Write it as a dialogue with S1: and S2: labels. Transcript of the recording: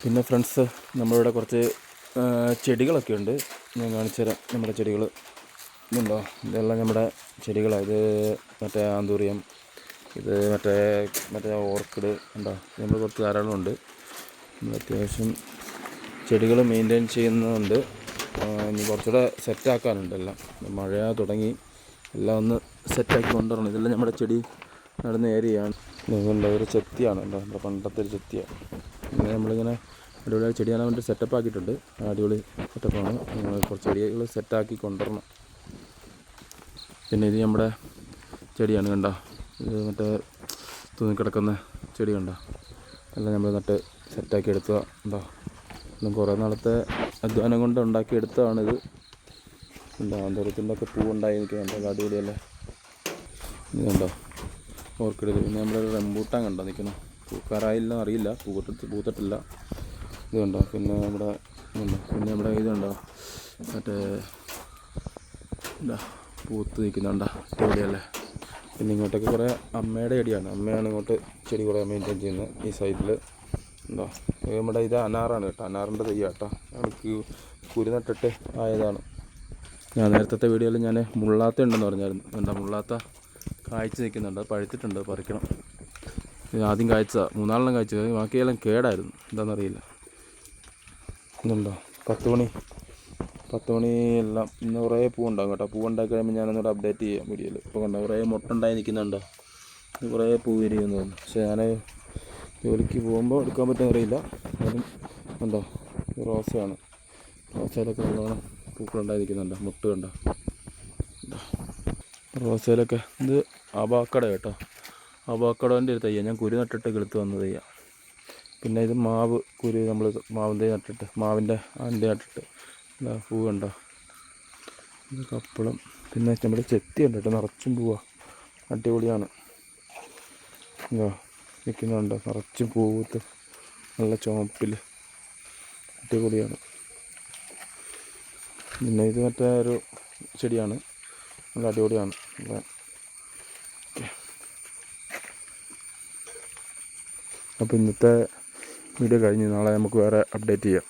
S1: പിന്നെ ഫ്രണ്ട്സ്, നമ്മളിവിടെ കുറച്ച് ചെടികളൊക്കെ ഉണ്ട്. ഞാൻ കാണിച്ചു തരാം. നമ്മുടെ ചെടികൾ ഇതുണ്ടോ, ഇതെല്ലാം നമ്മുടെ ചെടികളാണ്. ഇത് മറ്റേ ആന്തൂറിയം, ഇത് മറ്റേ ഓർക്കിഡ് ഉണ്ടോ. നമ്മൾ കുറച്ച് ധാരാളം ഉണ്ട്. നമ്മൾ അത്യാവശ്യം ചെടികൾ മെയിൻറ്റെയിൻ ചെയ്യുന്നുണ്ട്. ഇനി കുറച്ചുകൂടെ സെറ്റാക്കാനുണ്ട്. എല്ലാം മഴ തുടങ്ങി, എല്ലാം ഒന്ന് സെറ്റാക്കി കൊണ്ടുവരണം. ഇതെല്ലാം നമ്മുടെ ചെടി നടന്ന ഏരിയയാണ്. ഇതുകൊണ്ട് ഒരു ചെത്തിയാണ് ഉണ്ടോ, നമ്മുടെ പണ്ടത്തെ ഒരു ചെത്തിയാണ്. പിന്നെ നമ്മളിങ്ങനെ അടിപൊളി ചെടി കാണാൻ വേണ്ടി സെറ്റപ്പ് ആക്കിയിട്ടുണ്ട്. അടിപൊളി സെറ്റപ്പാണ്. നമ്മൾ കുറച്ച് ചെടികൾ സെറ്റാക്കി കൊണ്ടുവരണം. പിന്നെ ഇത് നമ്മുടെ ചെടിയാണ് കണ്ടോ. ഇത് മറ്റേ തൂങ്ങിക്കിടക്കുന്ന ചെടി കണ്ടോ. എല്ലാം നമ്മൾ നട്ട് സെറ്റാക്കി എടുത്തതാണ് ഉണ്ടോ. ഇന്നും കുറേ നാളത്തെ അധ്വാനം കൊണ്ട് ഉണ്ടാക്കിയെടുത്തതാണിത്. ഉണ്ടോ, ആന്തൂരത്തിൻ്റെ ഒക്കെ പൂവുണ്ടായി നിൽക്കുന്നുണ്ട്. അടിപൊളിയല്ലേ. ഇത് കണ്ടോ ഓർക്കിഡ്. പിന്നെ നമ്മളൊരു റംബൂട്ടാൻ കണ്ടോ നിൽക്കണം. പൂക്കാറായില്ലെന്ന് അറിയില്ല, പൂത്തിട്ടില്ല. ഇത് കണ്ടോ. പിന്നെ നമ്മുടെ ഇത് കണ്ടോ, മറ്റേ എന്താ പൂത്ത് നിൽക്കുന്നുണ്ടോ. അടിപൊളിയല്ലേ. പിന്നെ ഇങ്ങോട്ടൊക്കെ കുറേ അമ്മയുടെ ചെടിയാണ്. അമ്മയാണ് ഇങ്ങോട്ട് ചെടി കുറേ മെയിൻറ്റെയിൻ ചെയ്യുന്നത്. ഈ സൈഡിൽ ഉണ്ടോ. നമ്മുടെ ഇത് അനാറാണ് കേട്ടോ. അനാറിൻ്റെ തയ്യ കേട്ടോ. ഞങ്ങൾക്ക് കുരുനട്ടിട്ട് ആയതാണ്. ഞാൻ നേരത്തെ വീഡിയോയിൽ ഞാൻ മുള്ളാത്ത ഉണ്ടെന്ന് പറഞ്ഞായിരുന്നു. എന്താ മുള്ളാത്ത കായ്ച്ച് നിൽക്കുന്നുണ്ട്. പഴുത്തിട്ടുണ്ട്, പറിക്കണം. ആദ്യം കായ്ച്ചതാണ്, 3-4 കായ്ച്ചത്. ബാക്കിയെല്ലാം കേടായിരുന്നു, എന്താണെന്നറിയില്ല. ഇതുണ്ടോ 10 മണി എല്ലാം ഇന്ന് കുറേ പൂവുണ്ടാകും കേട്ടോ. പൂവുണ്ടാക്കി കഴിയുമ്പോൾ ഞാനൊന്നുകൂടെ അപ്ഡേറ്റ് ചെയ്യാം വീഡിയോയിൽ. ഇപ്പോൾ കണ്ടോ കുറേ മുട്ടുണ്ടായി നിൽക്കുന്നുണ്ടോ. ഇത് കുറേ പൂ വിരിയുമെന്ന് തോന്നുന്നു. പക്ഷേ ഞാൻ ജോലിക്ക് പോകുമ്പോൾ എടുക്കാൻ പറ്റുമെന്നറിയില്ല. അതും കണ്ടോ റോസയാണ്. റോസയിലൊക്കെ നല്ലോണം പൂക്കളുണ്ടായി നിൽക്കുന്നുണ്ടോ. മുട്ട് കണ്ടോ. റോസയിലൊക്കെ ഇത് അബാക്കട കേട്ടോ. അബാക്കടേൻ്റെ ഒരു തയ്യ. ഞാൻ കുരു നട്ടിട്ട് കിളുത്ത് വന്ന തയ്യ. പിന്നെ ഇത് മാവ് കുരു, നമ്മൾ മാവിൻ്റെ നട്ടിട്ട്, മാവിൻ്റെ അതിൻ്റെ നട്ടിട്ട് പൂ കണ്ടോ. ഇത് കപ്പളം. പിന്നെ നമ്മുടെ ചെത്തി ഉണ്ട് കേട്ടോ, നിറച്ചും പൂവാ. അടിപൊളിയാണ്. ഇതോ നിൽക്കുന്നുണ്ടോ, നിറച്ചും പൂത്ത് നല്ല ചുവപ്പിൽ അടിപൊളിയാണ്. പിന്നെ ഇത് മറ്റേ ഒരു ചെടിയാണ്, നല്ല അടിപൊളിയാണ്. അപ്പോൾ ഇന്നത്തെ വീഡിയോ കഴിഞ്ഞ് നാളെ നമുക്ക് വേറെ അപ്ഡേറ്റ് ചെയ്യാം.